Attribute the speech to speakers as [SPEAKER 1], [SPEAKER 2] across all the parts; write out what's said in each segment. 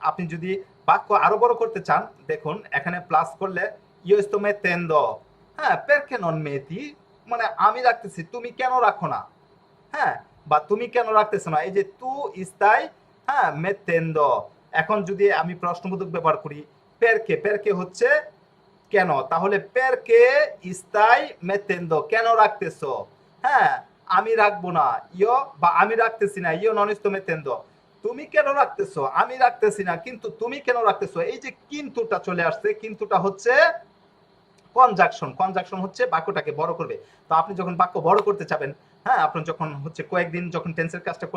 [SPEAKER 1] আপনি যদি বাক্য আরো বড় করতে চান, দেখুন এখানে প্লাস করলে io sto mettendo, হ্যাঁ, perché non metti, মানে আমি রাখতেছি, তুমি কেন রাখো না, হ্যাঁ, বা তুমি কেন রাখতেছো না, এই যে তু স্থাই, হ্যাঁ, mettendo। এখন যদি আমি প্রশ্নবোধক ব্যবহার করি, perché, perché হচ্ছে কেন, তাহলে perché stai mettendo, কেন রাখতেছো, হ্যাঁ, আমি রাখবো না, ইয়ো বা আমি রাখতেছি না, io non sto mettendo, তুমি কেন রাখতেছো, আমি রাখতেছি না, কিন্তু তুমি কেন রাখতেছো, এই যে কিন্তুটা চলে আসছে, কিন্তুটা হচ্ছে কনজাকশন, কনজাকশন হচ্ছে বাক্যটাকে বড় করবে। তো আপনি যখন বাক্য বড় করতে চাবেন, হ্যাঁ, আপনি যখন হচ্ছে কয়েকদিন যখন টেন্সের কাজটা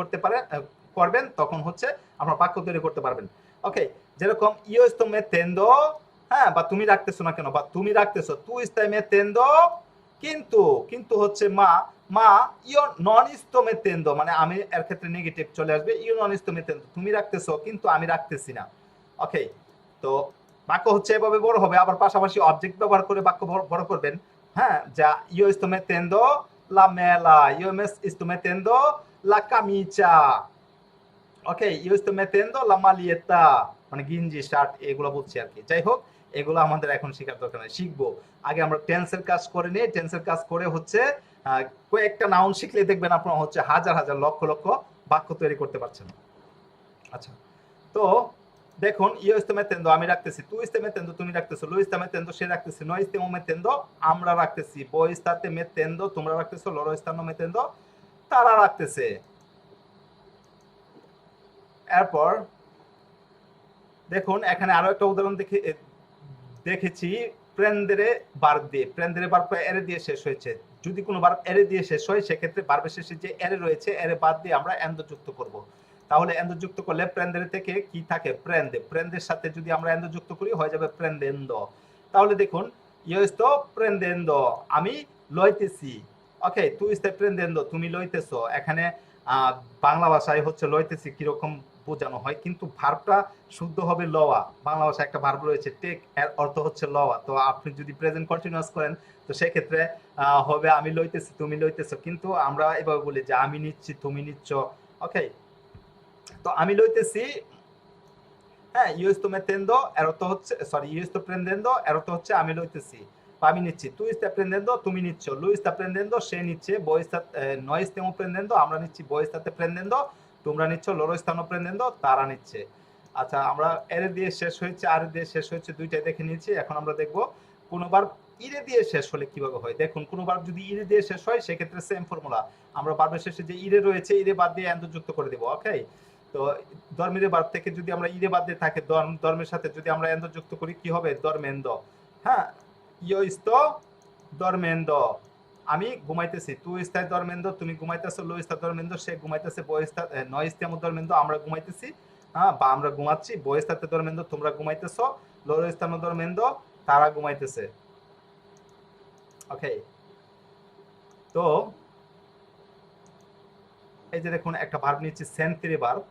[SPEAKER 1] করবেন, তখন হচ্ছে আপনার বাক্য তৈরি করতে পারবেন। ওকে, যেরকম ইও sto mettendo, হ্যাঁ, বা তুমি রাখতেছো না কেন, বা তুমি রাখতেছো, tu stai mettendo, কিন্তু, কিন্তু হচ্ছে মা, মা io non sto mettendo, মানে আমি এর ক্ষেত্রে নেগেটিভ চলে আসবে, io non sto mettendo, তুমি রাখতেছো কিন্তু আমি রাখতেছি না। ওকে, তো বাক্য হচ্ছে এভাবে বড় হবে। আবার পাশাপাশি অবজেক্ট ব্যবহার করে বাক্য বড় করবেন, হ্যাঁ, যা io sto mettendo la mela, io sto mettendo la camicia, ওকে, io sto mettendo la maglietta, মানে গেঞ্জি শার্ট এগুলো বলছি আর কি। যাই হোক, এগুলো আমাদের এখন শেখার দরকার নেই, শিখবো। আগে আমরা টেন্সের কাজ করে নিই, টেন্সের কাজ করে হচ্ছে কয়েকটা নাউন শিখলে দেখবেন আপনার হচ্ছে হাজার হাজার লক্ষ লক্ষ বাক্য তৈরি করতে পারছেন। আচ্ছা, তো দেখুন io sto mettendo, আমি রাখতেছি, tu stai mettendo, তুমি রাখতেছো, lui sta mettendo, সে রাখতেছে, noi stiamo mettendo, আমরা রাখতেছি, voi state mettendo, তোমরা রাখতেছো, loro stanno mettendo, তারা রাখতেছে। এরপর দেখুন এখানে আরো একটা উদাহরণ দেখেছি, প্রেন্দেরে বার্ব দিয়ে, প্রেন্দেরে বার্ব এরে দিয়ে শেষ হয়েছে। যদি কোনো বার্ব এরে দিয়ে শেষ হয়, সেক্ষেত্রে বার্বের শেষে যে এরে রয়েছে, এরে বাদ দিয়ে আমরা এন্ডো যুক্ত করব। তাহলে এন্ডো যুক্ত করলে প্রেন্দেরে থেকে কি থাকে, প্রেন্দে, প্রেন্দের সাথে যদি আমরা এন্ডো যুক্ত করি হয়ে যাবে প্রেন্দেন্দো। তাহলে দেখুন io sto prendendo, আমি লইতেছি। ওকে, তুই stai prendendo, তুমি লইতেছো। এখানে বাংলা ভাষায় হচ্ছে লইতেছি কিরকম বোঝানো হয়, কিন্তু ভার্বটা শুদ্ধ হবে লওয়া। বাংলা ভাষায় একটা ভার্ব রয়েছে টেক, এর অর্থ হচ্ছে লওয়া। তো আপনি যদি প্রেজেন্ট কন্টিনিউয়াস করেন, তো সেক্ষেত্রে হবে আমি লইতেছি, তুমি লইতেছো, কিন্তু আমরা এভাবে বলি যে আমি নিচ্ছি, তুমি নিচ্ছ। ওকে, তো আমি লইতেছি, হ্যাঁ, io sto mettendo এর অর্থ হচ্ছে, সরি, io sto prendendo এর অর্থ হচ্ছে আমি লইতেছি বা আমি নিচ্ছি, tu stai prendendo, তুমি নিচ্ছ, lui sta prendendo, সে নিচ্ছে, noi stiamo prendendo, আমরা নিচ্ছি, voi state prendendo, তোমরা নিচ্ছ, loro stanno prendendo, তারা নিচ্ছে। আচ্ছা, আমরা এর দিয়ে শেষ হয়েছে, আর দিয়ে শেষ হয়েছে, দুইটাই দেখে নিয়েছি। এখন আমরা দেখব কোনোবার ইরে দিয়ে শেষ হলে কিভাবে হয়। দেখুন কোনোবার যদি ইরে দিয়ে শেষ হয়, সেক্ষেত্রে সেম ফর্মুলা, আমরা বার্বের শেষে যে ইরে রয়েছে, ইরে বাদ দিয়ে এন্ড যুক্ত করে দেব। ওকে, তো ধর্মের বাদ থেকে যদি আমরা ইরে বাদ দিয়ে থাকে, ধর্মের সাথে যদি আমরা এন্দ যুক্ত করি, কি হবে, ধর্মেন্দ। হ্যাঁ, io sto dormendo, আমি ঘুমাইতেছি, তুই stai dormendo, তুমি ঘুমাইতেছো, lui sta dormendo, সে ঘুমাইতেছে, noi stiamo dormendo, আমরা ঘুমাইতেছি, হ্যাঁ, বা আমরা ঘুমাচ্ছি, voi state dormendo, তোমরা ঘুমাইতেছো, loro stanno dormendo, তারা ঘুমাইতেছে। ওকে, তো এই যে দেখুন একটা ভার্ব নিচ্ছি, সেন্ট্রি ভার্ব,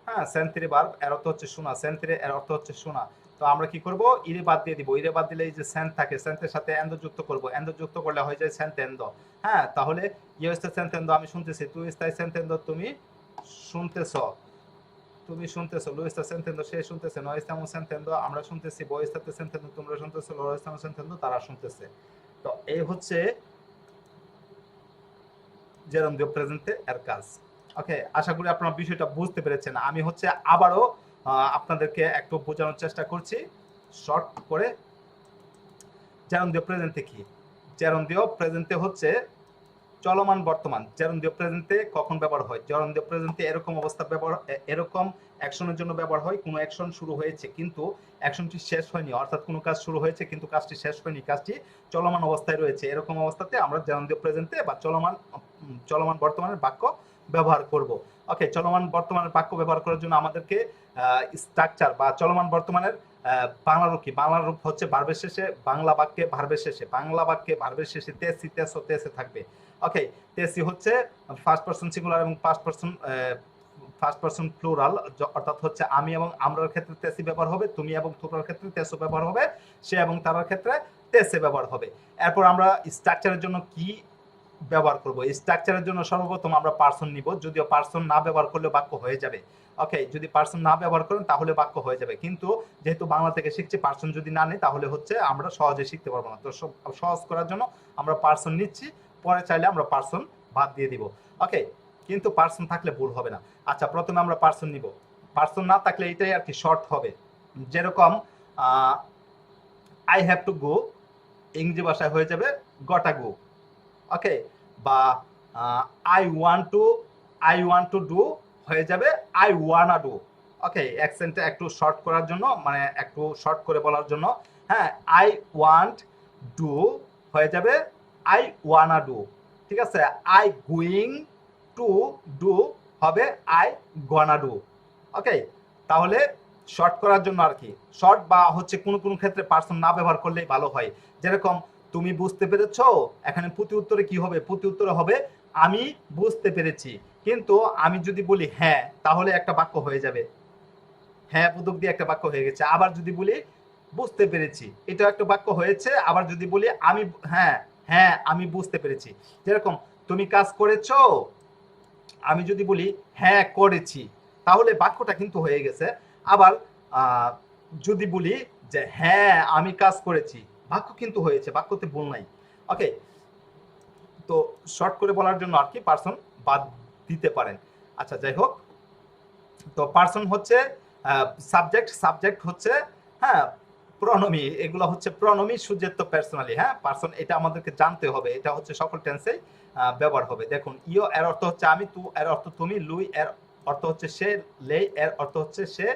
[SPEAKER 1] হ্যাঁ, সেন্ট্রি ভার্ব এর অর্থ হচ্ছে শোনা, সেন্ট্রি এর অর্থ হচ্ছে শোনা। তো আমরা কি করব, ইরে বাদ দিয়ে দিব, ইরে বাদ দিলে এই যে সেন্ট থাকে, সেন্টের সাথে এন্ড যুক্ত করব, এন্ড যুক্ত করলে হয়ে যায় সেন্টেন্ডো। হ্যাঁ, তাহলে ইও স্টাই সেন্টেন্ডো, আমি শুনতেছি, তুই স্টাই সেন্টেন্ডো, তুমি শুনতেছো, তুমি শুনতেছো, লুই স্টা সেন্টেন্ডো, সে শুনতেছে, noi stiamo sentendo, আমরা শুনতেছি, voi state sentendo, তোমরা শুনতেছো, loro stanno sentendo, তারা শুনতেছে। তো এই হচ্ছে জেরন্ডিও প্রেজেন্টে এর কাজ। ওকে, আশা করি আপনারা বিষয়টা বুঝতে পেরেছেন। আমি হচ্ছে আবারও আপনাদেরকে একটু বোঝানোর চেষ্টা করছি শর্ট করে। জেরন্ডিও প্রেজেন্টে কি, জেরন্ডিও প্রেজেন্টে হচ্ছে চলমান বর্তমান। জেরন্ডিও প্রেজেন্টে কখন ব্যবহার হয়, জেরন্ডিও প্রেজেন্টে এরকম অবস্থা ব্যবহার, এরকম অ্যাকশনের জন্য ব্যবহার হয়, কোনো অ্যাকশন শুরু হয়েছে কিন্তু অ্যাকশনটি শেষ হয়নি, অর্থাৎ কোনো কাজ শুরু হয়েছে কিন্তু কাজটি শেষ হয়নি, কাজটি চলমান অবস্থায় রয়েছে, এরকম অবস্থাতে আমরা জেরন্ডিও প্রেজেন্টে বা চলমান বর্তমানের বাক্য ব্যবহার করব। ওকে, চলমান বর্তমানের বাক্য ব্যবহার করার জন্য আমাদেরকে স্ট্রাকচার বা চলমান বর্তমানের বাংলা রূপ কি, বাংলা রূপ হচ্ছে ভার্বের শেষে, বাংলা বাক্যে ভার্বের শেষে, বাংলা বাক্যে ভার্বের শেষে তেসি, তেসো, তেসে থাকবে। ওকে, তেসি হচ্ছে ফার্স্ট পারসন সিঙ্গুলার এবং ফার্স্ট পারসন প্লুরাল, অর্থাৎ হচ্ছে আমি এবং আমরার ক্ষেত্রে তেসি ব্যবহার হবে, তুমি এবং তোমরার ক্ষেত্রে তেসো ব্যবহার হবে, সে এবং তারার ক্ষেত্রে তেসে ব্যবহার হবে। এরপর আমরা স্ট্রাকচারের জন্য কি ব্যবহার করব। স্ট্রাকচারের জন্য সর্বপ্রথম আমরা পার্সন নিব, যদিও পার্সন না ব্যবহার করলে বাক্য হয়ে যাবে। ওকে, যদি পার্সন না ব্যবহার করেন তাহলে বাক্য হয়ে যাবে, কিন্তু যেহেতু বাংলা থেকে শিখছি পার্সন যদি না নিই তাহলে হচ্ছে আমরা সহজে শিখতে পারবো না। তো সহজ করার জন্য আমরা পার্সন নিচ্ছি, পরে চাইলে আমরা পার্সন বাদ দিয়ে দিব। ওকে, কিন্তু পার্সন থাকলে ভুল হবে না। আচ্ছা, প্রথমে আমরা পার্সন নিব। পার্সন না থাকলে এটাই আর কি শর্ট হবে। যেরকম আই হ্যাভ টু গো, ইংরেজি ভাষায় হয়ে যাবে গটা গো। ওকে, বা আই ওয়ান্ট টু ডু হয়ে যাবে আই ওয়ানা ডু। ওকে, অ্যাকসেন্টটা একটু শর্ট করার জন্য, মানে একটু শর্ট করে বলার জন্য, হ্যাঁ, আই ওয়ান্ট ডু হয়ে যাবে আই ওয়ানা ডু। ঠিক আছে, আই গোয়িং টু ডু হবে আই গনা ডু। ওকে, তাহলে শর্ট করার জন্য আর কি, শর্ট বা হচ্ছে কোনো কোনো ক্ষেত্রে পার্সন না ব্যবহার করলেই ভালো হয়। যেরকম তুমি বুঝতে পেরেছ, এখানে প্রতি উত্তরে কি হবে? প্রতি উত্তরে হবে আমি বুঝতে পেরেছি। কিন্তু আমি যদি বলি হ্যাঁ, তাহলে একটা বাক্য হয়ে যাবে, হ্যাঁ বোধক দিয়ে একটা বাক্য হয়ে গেছে। আবার যদি বলি বুঝতে পেরেছি, এটা একটা বাক্য হয়েছে। আবার যদি বলি আমি, হ্যাঁ হ্যাঁ আমি বুঝতে পেরেছি। যেরকম তুমি কাজ করেছো, আমি যদি বলি হ্যাঁ করেছি, তাহলে বাক্যটা কিন্তু হয়ে গেছে। আবার যদি বলি যে হ্যাঁ আমি কাজ করেছি, বাক্য কিন্তু হয়েছে, বাক্যতে ভুল নাই। ওকে, তো শর্ট করে বলার জন্য আর কি পার্সন বাদ দিতে পারেন। আচ্ছা, যাই হোক, তো পার্সন হচ্ছে সাবজেক্ট, সাবজেক্ট হচ্ছে হ্যাঁ প্রণমী, এগুলো হচ্ছে প্রণমী, সুজেত্য, পার্সোনালি। হ্যাঁ, পার্সন এটা আমাদেরকে জানতে হবে, এটা হচ্ছে সকল টেন্সে ব্যবহার হবে। দেখুন, ইও এর অর্থ হচ্ছে আমি, তু এর অর্থ তুমি, লুই এর অর্থ হচ্ছে সে, লে এর অর্থ হচ্ছে সে,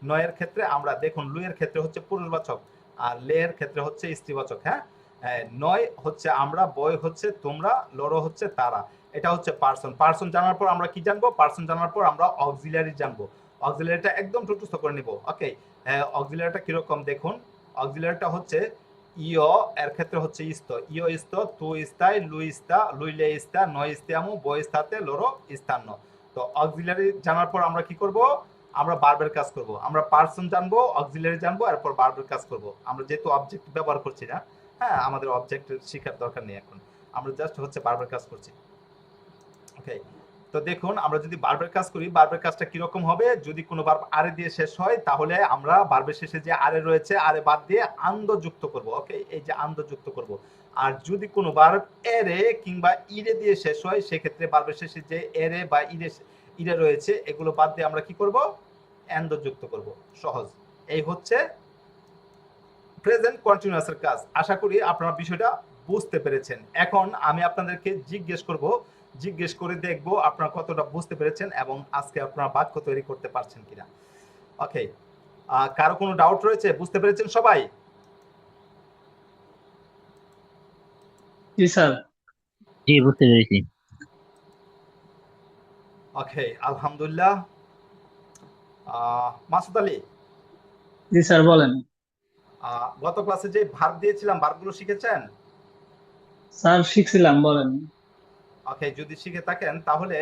[SPEAKER 1] নয়ের ক্ষেত্রে আমরা, দেখুন লুই এর ক্ষেত্রে হচ্ছে পুরুষবাচক আর লে এর ক্ষেত্রে হচ্ছে স্ত্রীবাচক। হ্যাঁ, নয় হচ্ছে আমরা, বয় হচ্ছে তোমরা, লড়ো হচ্ছে তারা। এটা হচ্ছে পার্সন। পার্সন জানার পর আমরা কি জানবো? পার্সন জানার পর আমরা অক্সিলারি জানবো। অক্সিলারিটা একদম টুটুস্থ করে নিব। ওকে, অক্সিলারিটা কিরকম দেখুন, অক্সিলারিটা হচ্ছে ইয় এর ক্ষেত্রে হচ্ছে ইস্ত, ইয় ইস্ত, তু ইস্তাই, লুই ইস্তা, লুইলে ইস্তা, নয় ইস্তামু, বয় ইস্তাতে, লড়ো ইস্তান্ন। তো অক্সিলারি জানার পর আমরা কি করব? আমরা বার্বের কাজ করব। আমরা পার্সন জানবো, অক্সিলারি জানবো, এরপর বার্বের কাজ করব। আমরা যেহেতু অবজেক্ট ব্যবহার করছি না, হ্যাঁ আমাদের অবজেক্ট শেখার দরকার নেই এখন, আমরা জাস্ট হচ্ছে বার্বের কাজ করছি। ওকে, তো দেখুন আমরা যদি বার্বের কাজ করি, বার্বের কাজটা কিরকম হবে? যদি কোনো বার্ব আরে দিয়ে শেষ হয় তাহলে আমরা বার্বের শেষে যে আরে রয়েছে, আরে বাদ দিয়ে আন্দ যুক্ত করব। ওকে, এই যে আন্দ যুক্ত করব। আর যদি কোনো বার্ব এরে কিংবা ইরে দিয়ে শেষ হয়, সেক্ষেত্রে বার্বের শেষে যে এরে বা ইরে ইরে রয়েছে, এগুলো বাদ দিয়ে আমরা কি করব? এন্দ যুক্ত করব। সহজ। এই হচ্ছে প্রেজেন্ট কন্টিনিউয়াসের কাজ। আশা করি আপনারা বিষয়টা বুঝতে পেরেছেন। এখন আমি আপনাদেরকে জিজ্ঞেস করে দেখব আপনারা কতটা বুঝতে পেরেছেন এবং আজকে আপনারা বাক্য তৈরি করতে পারছেন কিনা। ওকে, কারো কোনো ডাউট রয়েছে? বুঝতে পেরেছেন সবাই?
[SPEAKER 2] জি স্যার।
[SPEAKER 3] জি, বুঝতে পেরেছি।
[SPEAKER 1] ওকে, আলহামদুলিল্লাহ। মাসুদ আলী,
[SPEAKER 2] জি স্যার বলেন।
[SPEAKER 1] গত ক্লাসে যে ভার্ব দিয়েছিলাম, ভার্বগুলো শিখেছেন?
[SPEAKER 2] স্যার শিখছিলাম, বলেন।
[SPEAKER 1] ওকে, যদি শিখে থাকেন তাহলে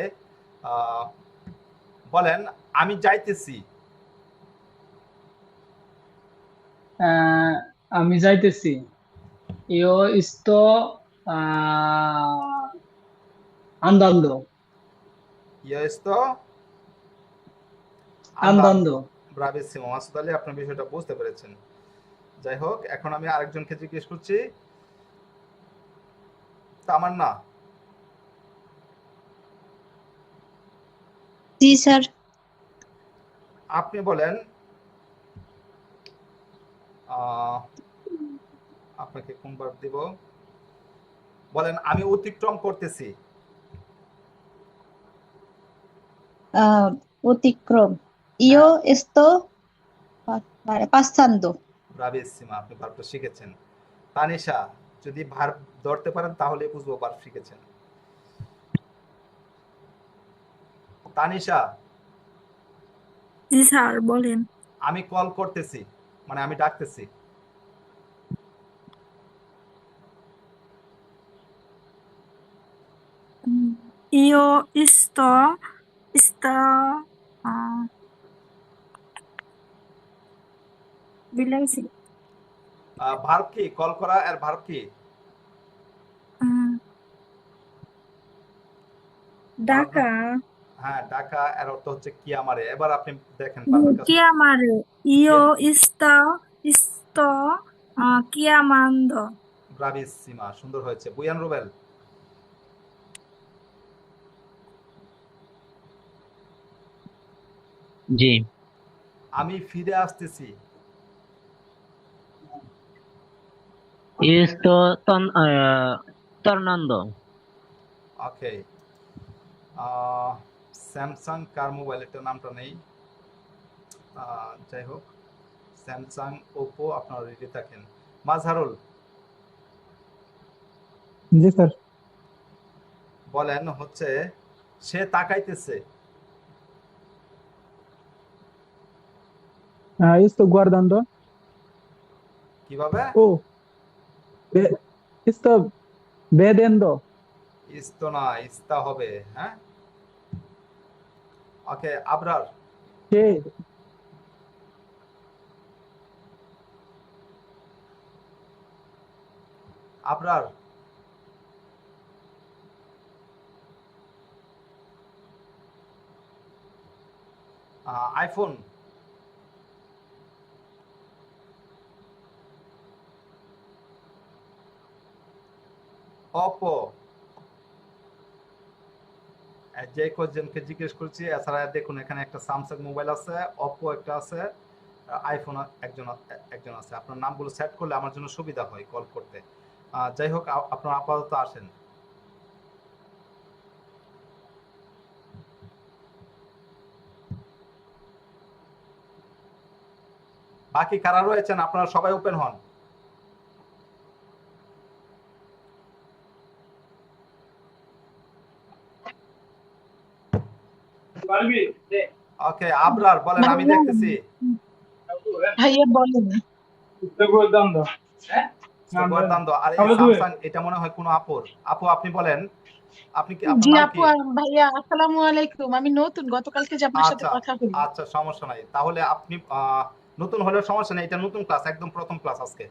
[SPEAKER 1] বলেন আমি যাইতেছি।
[SPEAKER 2] আহ, আমি যাইতেছি। ইয়ো ইস্তো আহ, আন্দান্দো।
[SPEAKER 1] ইয়ে esto
[SPEAKER 2] আন্দান্দো।
[SPEAKER 1] andando। Bravissimo. Masud Ali, আপনার বিষয়টা বুঝতে পেরেছেন। যাই হোক, এখন আমি আরেকজনকে জিজ্ঞেস করছি। তামান্না,
[SPEAKER 4] জি স্যার।
[SPEAKER 1] আপনি বলেন আপনাকে কোন ভার্ব দিব? বলেন আমি অতিক্রম করতেছি।
[SPEAKER 4] আহ, অতিক্রম। ইয়ো
[SPEAKER 1] হ্যাঁ,
[SPEAKER 4] এস্তো পাসান্দো।
[SPEAKER 1] ব্রাভিসিমা, আপনি ভার্বটা শিখেছেন। তানিশা, যদি ভার্ব ধরতে পারেন তাহলে বুঝবো ভার্ব শিখেছেন। তানিশা,
[SPEAKER 5] জি স্যার বলেন।
[SPEAKER 1] আমি কল করতেছি, মানে আমি ডাকতেছি।
[SPEAKER 5] Io sto ah, bilang sih
[SPEAKER 1] verb কি? কল করা এর ভার্ব কি?
[SPEAKER 5] ah, Dhaka.
[SPEAKER 1] হ্যাঁ, ডাকা এর অর্থ হচ্ছে কি আমারে। এবার আপনি দেখেন পারফেক্ট কাজ।
[SPEAKER 5] Chiamare. Io sto chiamando.
[SPEAKER 1] ব্রাভিসিমা, সুন্দর হয়েছে। বুয়ান রুবেল,
[SPEAKER 3] জি।
[SPEAKER 1] আমি ফিরে আসতেছি।
[SPEAKER 3] Esto tornando.
[SPEAKER 1] ওকে। স্যামসাং কার মোবাইল, এটার নামটা নেই। যাই হোক, স্যামসাং, ওপো আপনারা রেডি থাকেন। মাজহারুল
[SPEAKER 6] জি স্যার।
[SPEAKER 1] বলেন হচ্ছে সে তাকাইতেছে।
[SPEAKER 6] Sto guardando.
[SPEAKER 1] কিভাবে?
[SPEAKER 6] Oh, ve- sto vedendo.
[SPEAKER 1] ইস্তো না, ইস্তা হবে। হ্যাঁ, okay. Abrar,
[SPEAKER 6] Che
[SPEAKER 1] Abrar, iPhone, Oppo, যে কয়েকজনকে জিজ্ঞেস করছি। এছাড়া দেখুন এখানে একটা স্যামসাং মোবাইল আছে, অপো একটা আছে, আইফোন একজন একজন আছে। আপনার নামগুলো সেট করলে আমার জন্য সুবিধা হয় কল করতে। যাই হোক, আপনারা আপাতত আসেন। বাকি কারা রয়েছেন আপনারা সবাই ওপেন হন। ওকে, আবরার বলেন, আমি দেখতেছি।
[SPEAKER 4] ভাইয়া বলেন।
[SPEAKER 6] guardando.
[SPEAKER 1] সুগন্ধান্ত। আর এই স্যামসাং, এটা মনে হয় কোনো আপুর। আপু আপনি বলেন, আপনি কি, আপনার
[SPEAKER 4] জি
[SPEAKER 1] নাম
[SPEAKER 4] আপু
[SPEAKER 1] কি?
[SPEAKER 4] ভাইয়া আসসালামু আলাইকুম, আমি নতুন, গতকালকে যে আপনার সাথে
[SPEAKER 1] আচ্ছা
[SPEAKER 4] কথা বলি।
[SPEAKER 1] আচ্ছা, সমস্যা নাই। তাহলে আপনি নতুন হলেও সমস্যা নেই, এটা নতুন ক্লাস, একদম প্রথম ক্লাস আজকে।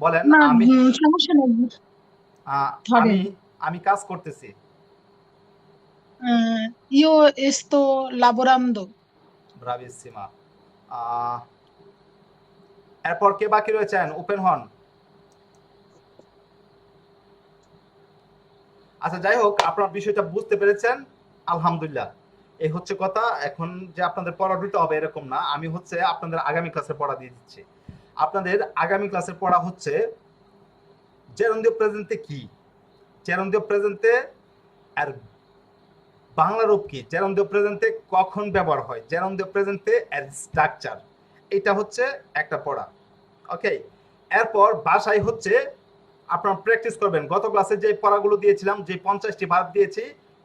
[SPEAKER 1] বলেন।
[SPEAKER 4] না
[SPEAKER 1] আমি
[SPEAKER 4] সমস্যা নেই,
[SPEAKER 1] আমি
[SPEAKER 4] ধরেন।
[SPEAKER 1] আমি কাজ করতেছি।
[SPEAKER 4] ইও এস্তো লাবোরান্দো।
[SPEAKER 1] ব্রাভিসিমা। এরপর কে বাকি রয়েছেন? ওপেন হন। আচ্ছা, যাই হোক, আপনার বিষয়টা বুঝতে পেরেছেন, আলহামদুলিল্লাহ। এই হচ্ছে কথা। এখন যে আপনাদের পড়া দিতে হবে এরকম না, আমি হচ্ছে আপনাদের আগামী ক্লাসের পড়া দিয়ে দিচ্ছি। আপনাদের আগামী ক্লাসের পড়া হচ্ছে জেরন্ডিও প্রেজেন্টে কি, জেরন্ডিও প্রেজেন্টে আর বাংলা রূপ কি, জেরন্ডিও প্রেজেন্টে কখন ব্যবহার হয়, জেরন্ডিও প্রেজেন্টে এর স্ট্রাকচার, এটা হচ্ছে একটা পড়া। ওকে। এরপর বাসায় হচ্ছে আপনারা প্র্যাকটিস করবেন। গত ক্লাসে যে পড়াগুলো দিয়েছিলাম, যে 50টি ভার্ব দিয়েছি,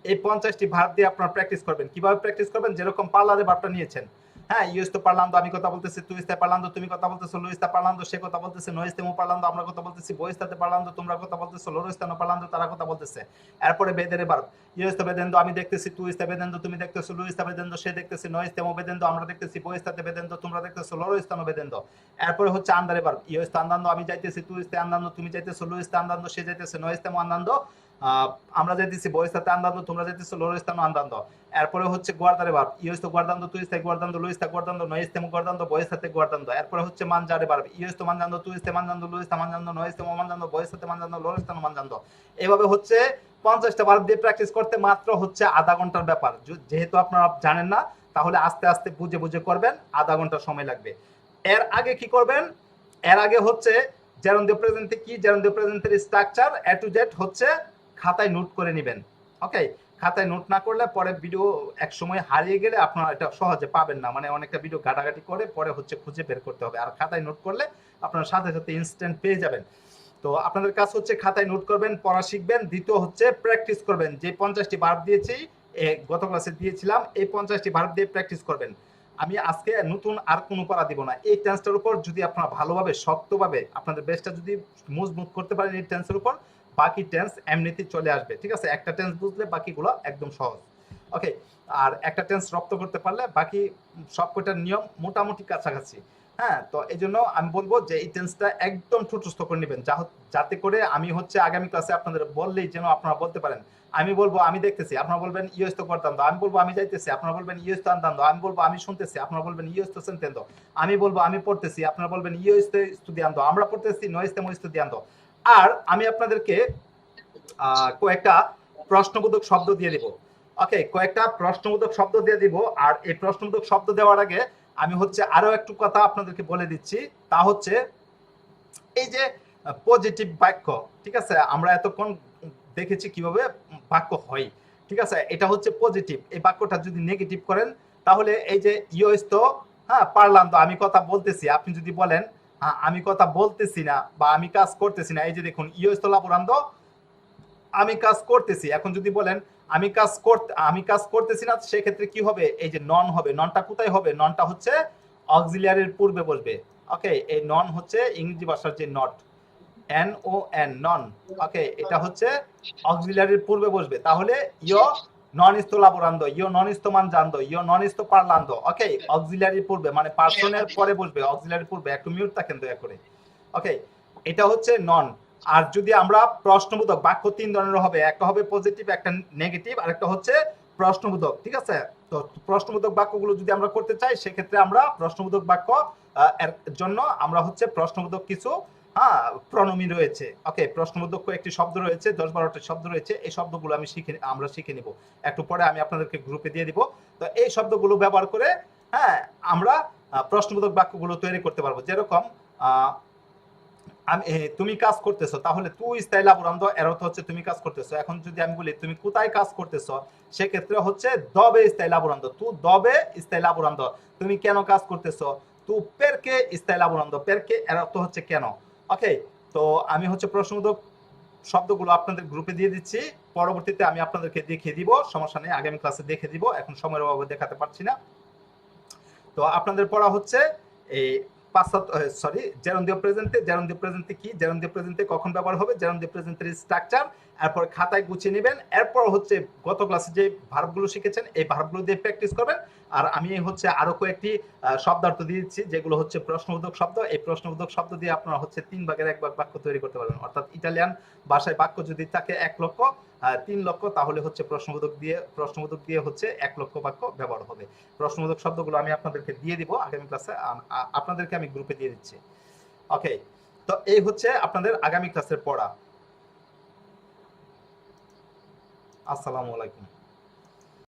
[SPEAKER 1] এই 50টি ভার্ব দিয়ে আপনারা প্র্যাকটিস করবেন। কিভাবে প্র্যাকটিস করবেন? যেরকম পার্লারে ভার্বটা নিয়েছেন। হ্যাঁ, ইউ এস্তো পার্লান্দো, আমি কথা বলতেছি, তুই স্তে পার্লান্দো, তুমি কথা বলতেছো, লুই স্তা পার্লান্দো, সে কথা বলতেছে, নো স্তেমো পার্লান্দো, আমরা কথা বলতেছি, বই স্তাতে পার্লান্দো, তোমরা কথা বলতেছো, লোরো স্তানো পার্লান্দো, তারা কথা বলতেছে। এরপরে বেদেরে ভার্ব, ইউ এস্তো বেদেন্দো, আমি দেখতেছি, তুই স্তে বেদেন্দো, তুমি দেখতেছো, লুই স্তা বেদেন্দো, সে দেখতেছে, নো স্তেমো বেদেন্দো, আমরা দেখতেছি, বই স্তাতে বেদেন্দো, তোমরা দেখতেছো, লোরো স্তানো বেদেন্দো। এরপরে হচ্ছে আন্দারে ভার্ব, ইউ এস্তো আন্দান্দো, আমি যাইতেছি, তুই স্তে আন্দান্দো, তুমি যাইতেছো, লুই স্তা আন্দান্দো, সে যাইতেছে, নো স্তেমো আন্দান্দো, আমরা যাইতেছি, বই স্তাতে আন্দান্দো, তোমরা যাইতেছো, লোরো স্তানো আন্দান্দো। এরপরে হচ্ছে গুয়ার্দারে ভার্ব, ইউ এস্তো গুয়ার্দান্দো, তুই স্তে গুয়ার্দান্দো, লুই স্তা গুয়ার্দান্দো, নো স্তেমো গুয়ার্দান্দো, বই স্তাতে গুয়ার্দান্দো। এরপরে হচ্ছে মানজারে ভার্ব, ইউ এস্তো মানজান্দো, তুই স্তে মানজান্দো, লুই স্তা মানজান্দো, নো স্তেমো মানজান্দো, বই স্তাতে মানজান্দো, লোরো স্তানো মানজান্দো। এভাবে হচ্ছে 50টা ভার্ব দিয়ে প্র্যাকটিস করতে মাত্র হচ্ছে আধা ঘন্টার ব্যাপার। যেহেতু আপনারা জানেন না, তাহলে আস্তে আস্তে বুঝে বুঝে করবেন, আধা ঘন্টা সময় লাগবে। এর আগে কি করবেন? এর আগে হচ্ছে জেরন্ডিও প্রেজেন্টে কি, জেরন্ডিও প্রেজেন্টের স্ট্রাকচার এ টু জেড হচ্ছে খাতায় নোট করে নেবেন। ওকে। খাতায় নোট না করলে পরে ভিডিও এক সময় হারিয়ে গেলে আপনারা এটা সহজে পাবেন না, মানে অনেকটা ভিডিও ঘাটাঘাটি করে পরে হচ্ছে খুঁজে বের করতে হবে। আর খাতায় নোট করলে আপনারা সাথে সাথে ইনস্ট্যান্ট পেয়ে যাবেন। তো আপনাদের কাজ হচ্ছে খাতায় নোট করবেন, পড়া শিখবেন। দ্বিতীয় হচ্ছে প্র্যাকটিস করবেন। যে 50টি ভার্ব দিয়েছি, গত ক্লাসে দিয়েছিলাম, এই 50টি ভার্ব দিয়ে প্র্যাকটিস করবেন। আমি আজকে নতুন আর কোনো পড়া দিব না। এই টেন্সটার উপর যদি আপনারা ভালোভাবে শক্তভাবে আপনাদের বেসটা যদি মজবুত করতে পারেন এই টেন্সের উপর, বাকি টেন্স এমনিতেই চলে আসবে। ঠিক আছে? একটা টেন্স বুঝলে বাকিগুলো একদম সহজ। ওকে। আর একটা টেন্স রপ্ত করতে পারলে বাকি সবকটার নিয়ম মোটামুটি কাছাকাছি। হ্যাঁ, তো এই জন্য আমি বলবো যে এই টেন্সটা একদম ঠোঁটস্থ করে নেবেন, যাতে করে আমি হচ্ছে আগামী ক্লাসে আপনাদের বললেই যেন আপনারা বলতে পারেন। আমি বলবো আমি দেখতেছি, আপনারা বলবেন ইও estoy guardando, আমি বলবো আমি যাইতেছি, আপনারা বলবেন ইও estoy andando, আমি bolbo আমি শুনতেছি, আপনারা বলবেন ইও estoy sintiendo, আমি বলবো আমি পড়তেছি, আপনারা বলবেন ইও estoy estudiando, আমরা পড়তেছি, no estamos estudiando। আর আমি আপনাদেরকে কয়েকটা প্রশ্নবোধক শব্দ দিয়ে দিব। ওকে, কয়েকটা প্রশ্নবোধক শব্দ দিয়ে দিব। আর এই প্রশ্নবোধক শব্দ দেওয়ার আগে আমি হচ্ছে আরো একটু কথা আপনাদেরকে বলে দিচ্ছি, তা হচ্ছে এই যে পজিটিভ বাক্য, ঠিক আছে, আমরা এতক্ষণ দেখেছি কিভাবে বাক্য হয়, ঠিক আছে, এটা হচ্ছে পজিটিভ। এই বাক্যটা যদি নেগেটিভ করেন তাহলে এই যে ইও estoy, হ্যাঁ, parlando, আমি কথা বলতেছি, আপনি যদি বলেন হ্যাঁ আমি কথা বলতেছি না বা আমি কাজ করতেছি না, এই যে দেখুন ইও estoy laborando, আমি কাজ করতেছি। এখন যদি বলেন আমি কাজ করতেছি না, সেক্ষেত্রে কি হবে, এই যে নন হবে। ননটা কোথায় হবে? ননটা হচ্ছে অক্সিলিয়ারির পূর্বে বসবে। ওকে, এই নন হচ্ছে ইংরেজি ভাষার যে নট, NON, নন। ওকে, এটা হচ্ছে অক্সিলিয়ারির পূর্বে বসবে। তাহলে ইও নন estoy laborando, ইও নন estoy mangiando, ইও নন estoy parlando। ওকে, অক্সিলিয়ারির পূর্বে মানে পার্সনের পরে বসবে, অক্সিলিয়ারির পূর্বে। একটু মিউট থাকেন দয়া করে। ওকে, এটা হচ্ছে নন। আর যদি আমরা প্রশ্নবোধক বাক্য তিন ধরনের হবে, একটা হবে পজিটিভ, একটা নেগেটিভ, আর একটা হচ্ছে প্রশ্নবোধক, ঠিক আছে। তো প্রশ্নবোধক বাক্যগুলো যদি আমরা করতে চাই, সেক্ষেত্রে আমরা প্রশ্নবোধক বাক্য এর জন্য আমরা হচ্ছে প্রশ্নবোধক কিছু প্রণমী রয়েছে। ওকে, প্রশ্নবোধক একটি শব্দ রয়েছে, 10-12টা শব্দ রয়েছে। এই শব্দগুলো আমরা শিখে নিব একটু পরে, আমি আপনাদেরকে গ্রুপে দিয়ে দিব। তো এই শব্দগুলো ব্যবহার করে আমরা প্রশ্নবোধক বাক্যগুলো তৈরি করতে পারবো। যেরকম তুমি কাজ করতেছো, তাহলে তুই স্টাইল লাবোরান্দো, এর অর্থ হচ্ছে তুমি কাজ করতেছো। এখন যদি আমি বলি তুমি কোথায় কাজ করতেছো, সেক্ষেত্রে হচ্ছে দবে স্টাইল লাবোরান্দো, তু দবে স্টাইল লাবোরান্দো, তুমি কেন কাজ করতেছো, তু পেরকে স্টাইল লাবোরান্দো, পেরকে এর অর্থ হচ্ছে কেন। ওকে, তো আমি হচ্ছে প্রশ্নবোধক শব্দগুলো আপনাদের গ্রুপে দিয়ে দিচ্ছি, পরবর্তীতে আমি আপনাদেরকে দেখিয়ে দিব, সমস্যা নেই, আগামী ক্লাসে দেখে দিব, এখন সময়ের অভাবে দেখাতে পারছি না। তো আপনাদের পড়া হচ্ছে এই জেরন্ডিও প্রেজেন্টে কি, জেরন্ডিও প্রেজেন্টে কখন ব্যবহার হবে, জেরন্ডিও প্রেজেন্টের স্ট্রাকচার, এরপর খাতায় গুছিয়ে নেবেন। এরপর হচ্ছে গত ক্লাসে যে ভার্বগুলো শিখেছেন, এই ভার্বগুলো দিয়ে প্র্যাকটিস করবেন। আর আমি হচ্ছে আরো কয়েকটি শব্দার্থ দিয়ে দিচ্ছি, যেগুলো হচ্ছে প্রশ্নবোধক শব্দ। এই প্রশ্নবোধক শব্দ দিয়ে আপনারা হচ্ছে 3 ভাগের 1 ভাগ বাক্য তৈরি করতে পারবেন। অর্থাৎ ইটালিয়ান ভাষায় বাক্য যদি থাকে 1 লক্ষ, 3 লক্ষ, তাহলে হচ্ছে প্রশ্নবোধক দিয়ে হচ্ছে 1 লক্ষ বাক্য ব্যবহার হবে। প্রশ্নবোধক শব্দগুলো আমি আপনাদেরকে দিয়ে দিব আগামী ক্লাসে, আপনাদেরকে আমি গ্রুপে দিয়ে দিচ্ছি। ওকে, তো এই হচ্ছে আপনাদের আগামী ক্লাসের পড়া। আসসালামু আলাইকুম।